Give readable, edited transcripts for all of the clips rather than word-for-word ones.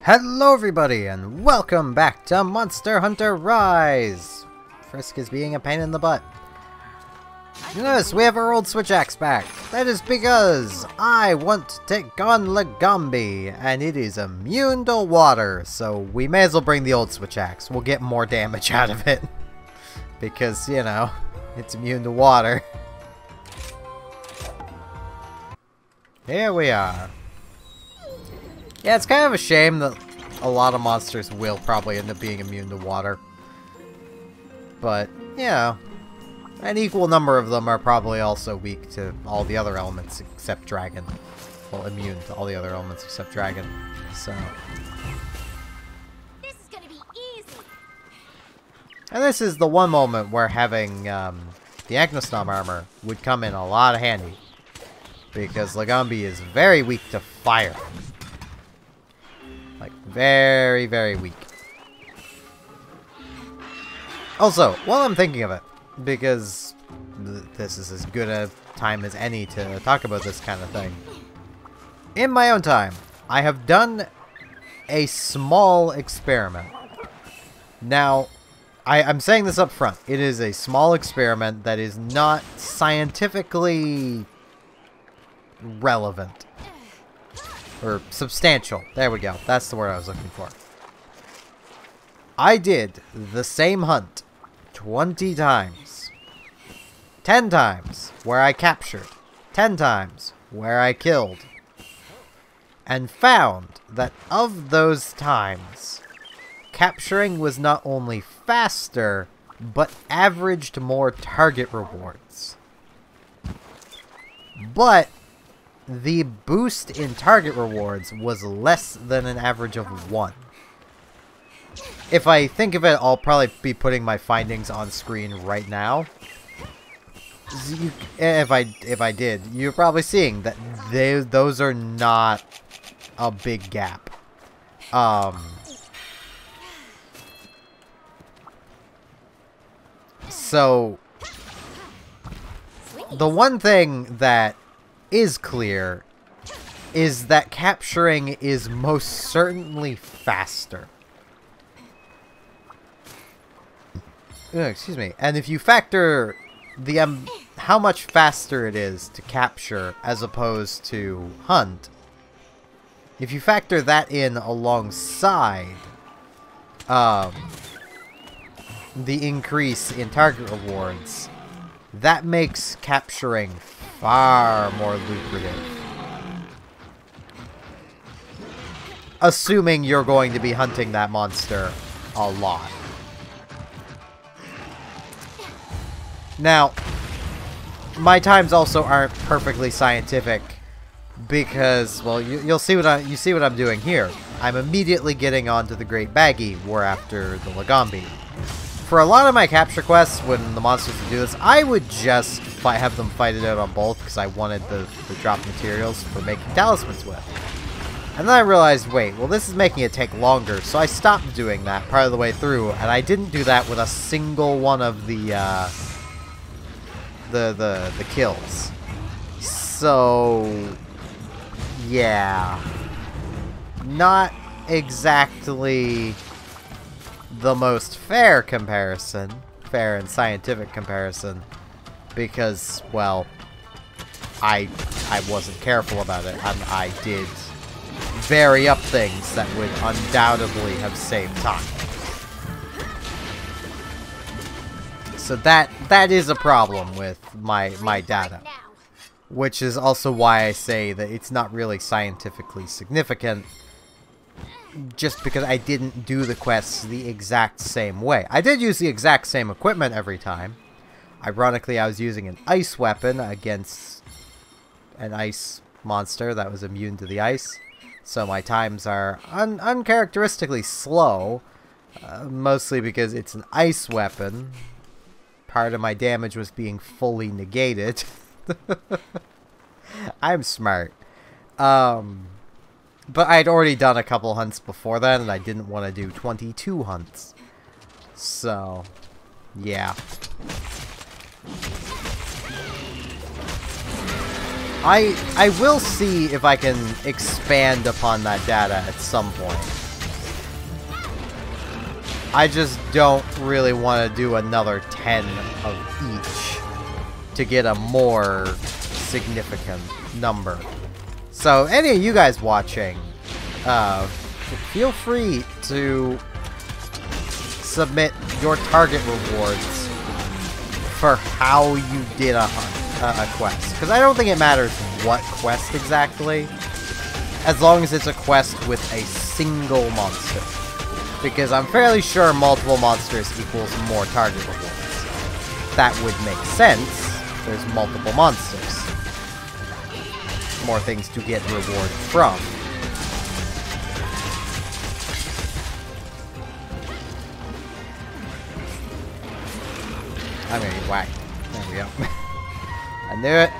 Hello everybody and welcome back to Monster Hunter Rise! Frisk is being a pain in the butt. Notice we have our old switch axe back. That is because I want to take on Lagombi and it is immune to water, so we may as well bring the old switch axe. We'll get more damage out of it. Because, you know, it's immune to water. Here we are. Yeah, it's kind of a shame that a lot of monsters will probably end up being immune to water. But, yeah, an equal number of them are probably also weak to all the other elements except dragon. Well, immune to all the other elements except dragon. So. This is gonna be easy. And this is the one moment where having the Agnostom armor would come in a lot of handy. Because Lagombi is very weak to fire. Like, very, very weak. Also, while I'm thinking of it, because this is as good a time as any to talk about this kind of thing. In my own time, I have done a small experiment. Now, I'm saying this up front. It is a small experiment that is not scientifically relevant. Or substantial. There we go. That's the word I was looking for. I did the same hunt 20 times. 10 times where I captured. 10 times where I killed. And found that of those times, capturing was not only faster, but averaged more target rewards. But the boost in target rewards was less than an average of 1. If I think of it, I'll probably be putting my findings on screen right now. If I did, you're probably seeing that those are not a big gap. So the one thing that is clear is that capturing is most certainly faster. Excuse me. And if you factor the how much faster it is to capture as opposed to hunt, if you factor that in alongside the increase in target rewards, that makes capturing far more lucrative. Assuming you're going to be hunting that monster a lot. Now, my times also aren't perfectly scientific because, well, you see what I'm doing here. I'm immediately getting onto the Great Baggy War after the Lagombi. For a lot of my capture quests, when the monsters would do this, I would just have them fight it out on both because I wanted the drop materials for making talismans with. And then I realized, wait, well this is making it take longer, so I stopped doing that part of the way through, and I didn't do that with a single one of the kills. So, yeah, not exactly the most fair comparison, fair and scientific comparison, because, well, I wasn't careful about it, and I did vary up things that would undoubtedly have saved time. So that is a problem with my data, which is also why I say that it's not really scientifically significant, just because I didn't do the quests the exact same way. I did use the exact same equipment every time. Ironically, I was using an ice weapon against an ice monster that was immune to the ice. So my times are uncharacteristically slow, mostly because it's an ice weapon. Part of my damage was being fully negated. I'm smart. But I'd already done a couple hunts before then, and I didn't want to do 22 hunts. So, yeah. I will see if I can expand upon that data at some point. I just don't really want to do another 10 of each to get a more significant number. So, any of you guys watching, feel free to submit your target rewards for how you did a quest. Because I don't think it matters what quest exactly, as long as it's a quest with a single monster. Because I'm fairly sure multiple monsters equals more target rewards. That would make sense. There's multiple monsters. More things to get reward from. I'm gonna get whacked. There we go. I knew it.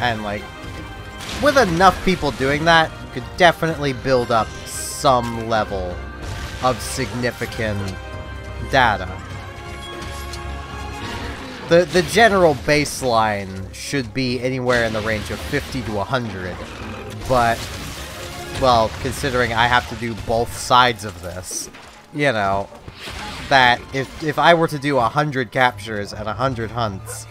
And, like, with enough people doing that, you could definitely build up some level of significant data. The general baseline should be anywhere in the range of 50 to 100, but, well, considering I have to do both sides of this, you know, that if I were to do 100 captures and 100 hunts,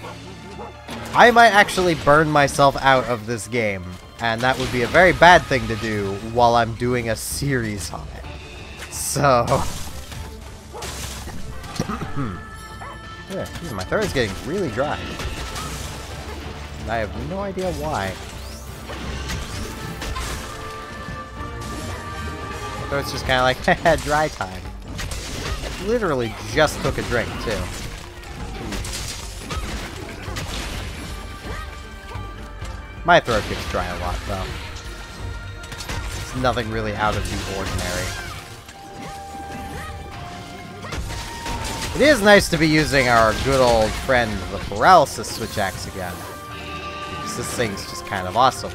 I might actually burn myself out of this game, and that would be a very bad thing to do while I'm doing a series on it. So... yeah, my throat is getting really dry. And I have no idea why. My throat's just kind of like, haha, dry time. I literally just took a drink, too. My throat gets dry a lot, though. It's nothing really out of the ordinary. It is nice to be using our good old friend, the Paralysis Switch Axe again. Because this thing's just kind of awesome.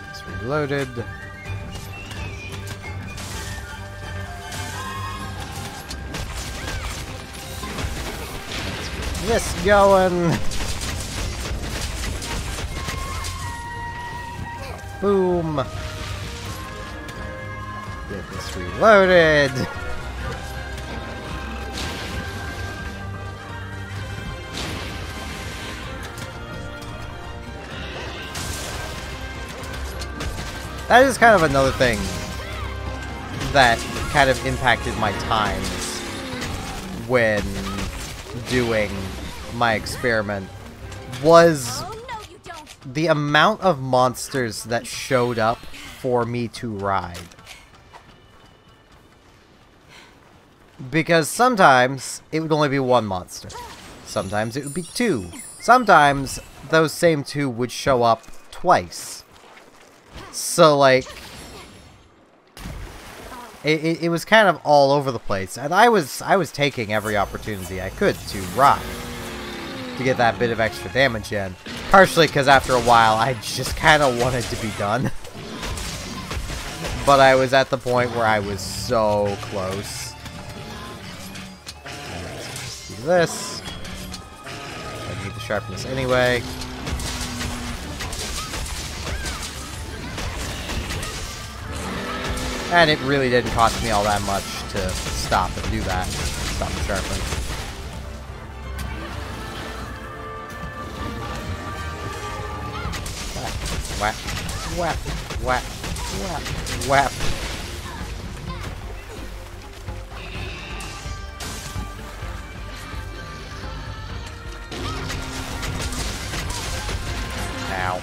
It's reloaded. This going. Boom. Get this reloaded. That is kind of another thing that kind of impacted my times when doing my experiment, was the amount of monsters that showed up for me to ride. Because sometimes it would only be one monster. Sometimes it would be two. Sometimes those same two would show up twice. So, like, it was kind of all over the place, and I was taking every opportunity I could to ride to get that bit of extra damage in. Partially because after a while I just kind of wanted to be done. But I was at the point where I was so close. Let's do this. I need the sharpness anyway. And it really didn't cost me all that much to stop and do that. Stop and sharpen. Whap, whap, whap, whap, whap. Ow.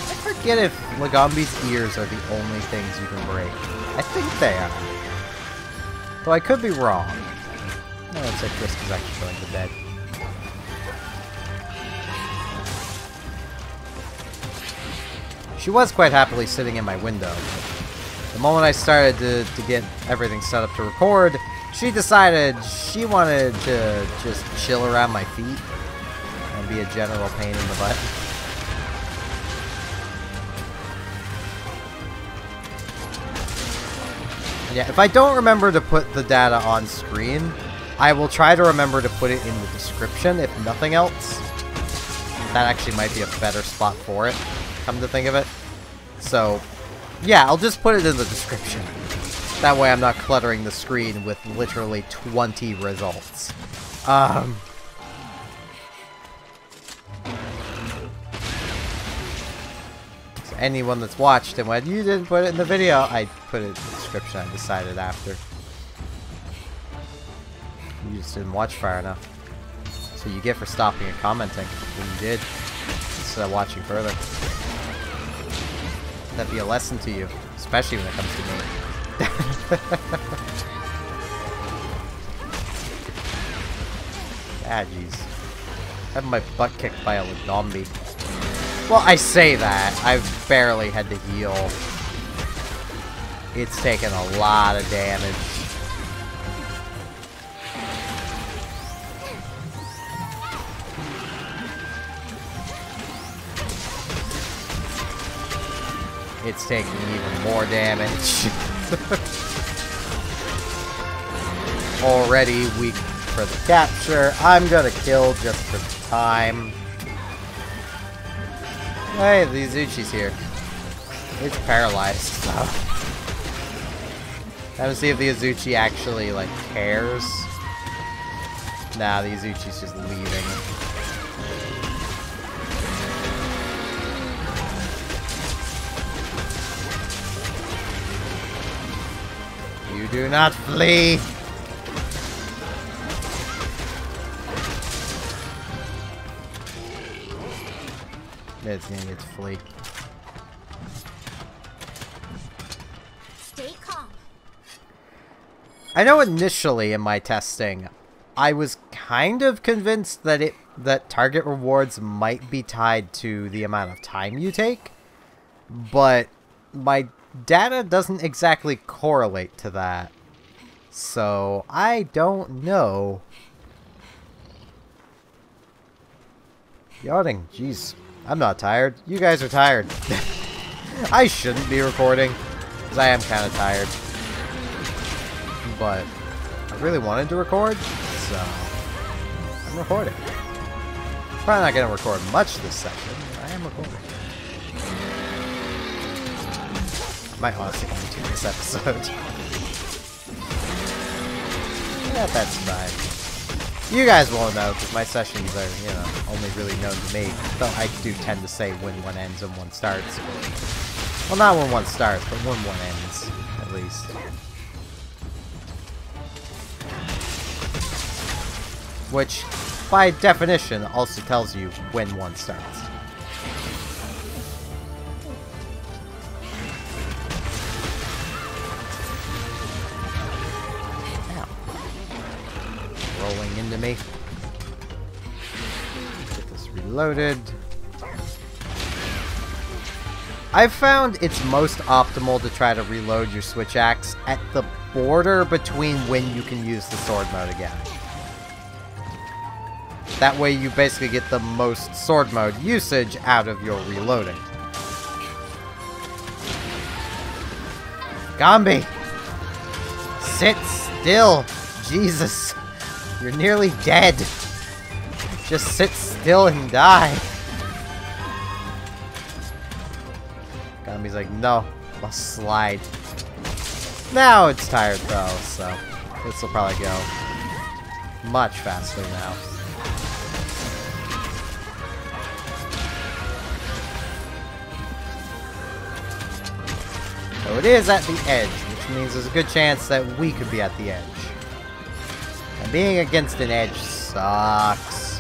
I forget if Lagombi's ears are the only things you can break. I think they are. Though I could be wrong. No, it's like Frisk is actually going to bed. She was quite happily sitting in my window. The moment I started to get everything set up to record, she decided she wanted to just chill around my feet. and be a general pain in the butt. Yeah, if I don't remember to put the data on screen, I will try to remember to put it in the description, if nothing else. That actually might be a better spot for it, come to think of it. So, yeah, I'll just put it in the description. That way I'm not cluttering the screen with literally 20 results. So anyone that's watched and went, you didn't put it in the video, I put it in the description. I decided after. You just didn't watch far enough. So you get for stopping and commenting when you did, instead of watching further. That'd be a lesson to you, especially when it comes to me. Ah, jeez. Having my butt kicked by a zombie. Well, I say that. I've barely had to heal. It's taken a lot of damage. It's taking even more damage. Already weak for the capture. I'm gonna kill just for time. Hey, the Izuchi's here. It's paralyzed, so. Time to see if the Izuchi actually, like, cares. Nah, the Izuchi's just leaving. You do not flee! It's gonna get to flee. Stay calm. I know initially in my testing, I was kind of convinced that that target rewards might be tied to the amount of time you take, but my data doesn't exactly correlate to that. So, I don't know. Yawning, jeez. I'm not tired. You guys are tired. I shouldn't be recording, because I am kind of tired. But I really wanted to record, so I'm recording. Probably not going to record much this session, but I am recording. I might honestly continue this episode. Yeah, that's fine. You guys won't know, because my sessions are, you know, only really known to me. Though I do tend to say when one ends and one starts. Well, not when one starts, but when one ends, at least. Which, by definition, also tells you when one starts. Rolling into me. Get this reloaded. I've found it's most optimal to try to reload your switch axe at the border between when you can use the sword mode again. That way you basically get the most sword mode usage out of your reloading. Gambi! Sit still! Jesus! You're nearly dead. Just sit still and die. Gambi's like, no, I'll slide. Now it's tired though, so this will probably go much faster now. So it is at the edge, which means there's a good chance that we could be at the edge. And being against an edge sucks.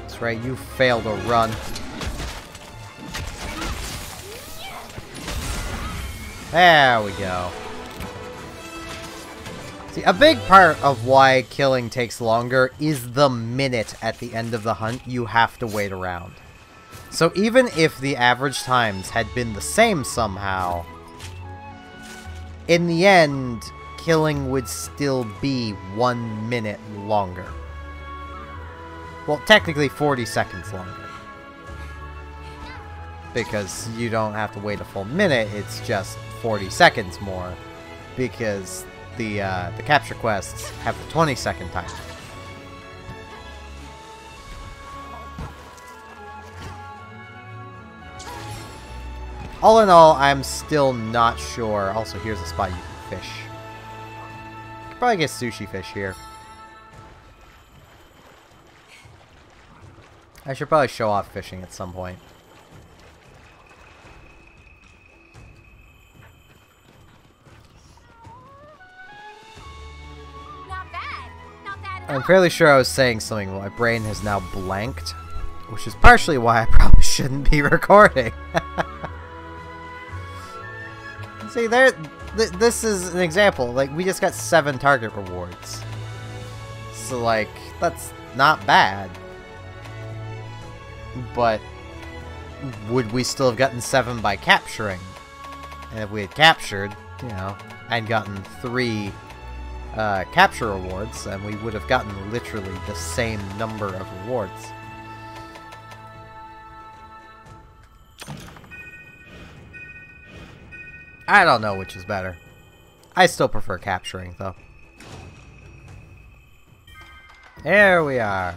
That's right, you failed to run. There we go. See, a big part of why killing takes longer is the minute at the end of the hunt you have to wait around. So even if the average times had been the same somehow, in the end, killing would still be 1 minute longer. Well, technically 40 seconds longer. Because you don't have to wait a full minute, it's just 40 seconds more. Because the capture quests have the 20-second timer. All in all, I'm still not sure. Also, here's a spot you can fish. You could probably get sushi fish here. I should probably show off fishing at some point. Not bad. Not bad at I'm all. fairly sure I was saying something, but my brain has now blanked. Which is partially why I probably shouldn't be recording. See, this is an example. Like, we just got 7 target rewards. So, like, that's not bad. But would we still have gotten 7 by capturing? And if we had captured, you know, and gotten 3 capture rewards, then we would have gotten literally the same number of rewards. I don't know which is better. I still prefer capturing, though. There we are.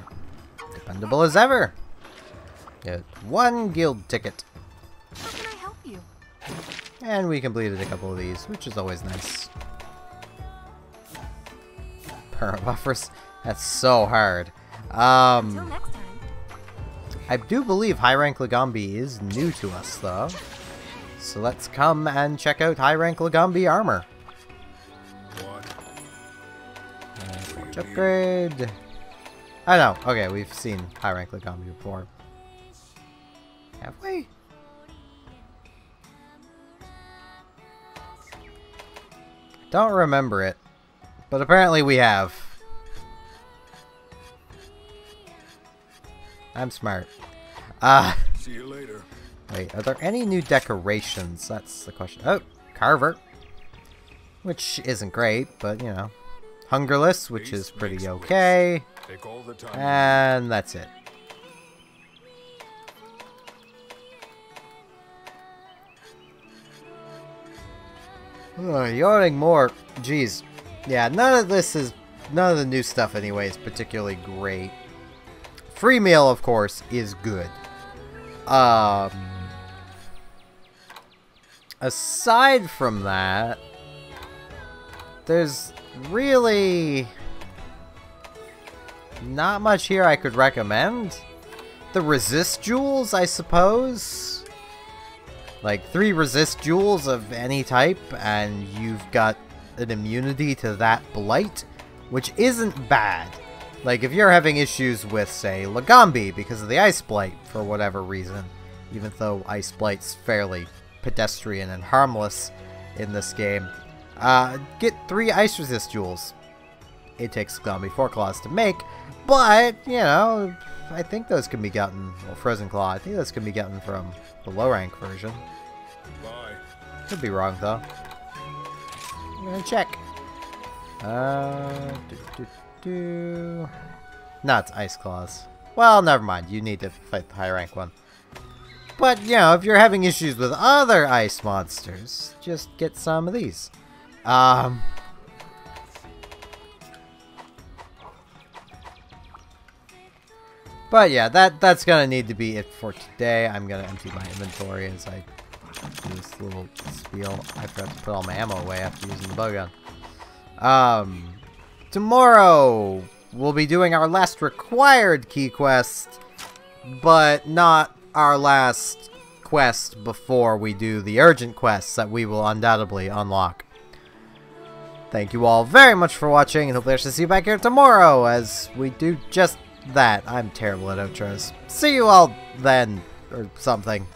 Dependable as ever. Get 1 guild ticket. How can I help you? And we completed a couple of these, which is always nice. Perma buffers? That's so hard. Until next time. I do believe High Rank Lagombi is new to us, though. So let's come and check out High Rank Lagombi armor. Watch upgrade. Oh no, okay, we've seen High Rank Lagombi before. Have we? Don't remember it, but apparently we have. I'm smart. See you later. Wait, are there any new decorations? That's the question. Oh, Carver. Which isn't great, but, you know. Hungerless, which is pretty okay. Take all the time. And that's it. Yawning more. Jeez. Yeah, none of the new stuff anyway is particularly great. Free meal, of course, is good. Aside from that, there's really not much here I could recommend. The resist jewels, I suppose. Like 3 resist jewels of any type, and you've got an immunity to that blight, which isn't bad. Like, if you're having issues with, say, Lagombi because of the Ice Blight, for whatever reason, even though Ice Blight's fairly pedestrian and harmless in this game, get 3 Ice Resist Jewels. It takes Lagombi 4 Claws to make, but, you know, I think those can be gotten, well, Frozen Claw, I think those can be gotten from the low rank version. Bye. Could be wrong, though. I'm gonna check. No, it's Ice Claws. Well, never mind. You need to fight the high rank one. But, you know, if you're having issues with other ice monsters, just get some of these. But yeah, that's gonna need to be it for today. I'm gonna empty my inventory as I do this little spiel. I forgot to put all my ammo away after using the bow gun. Tomorrow we'll be doing our last required key quest, but not our last quest before we do the urgent quests that we will undoubtedly unlock. Thank you all very much for watching, and hopefully I shall see you back here tomorrow as we do just that. I'm terrible at outros. See you all then, or something.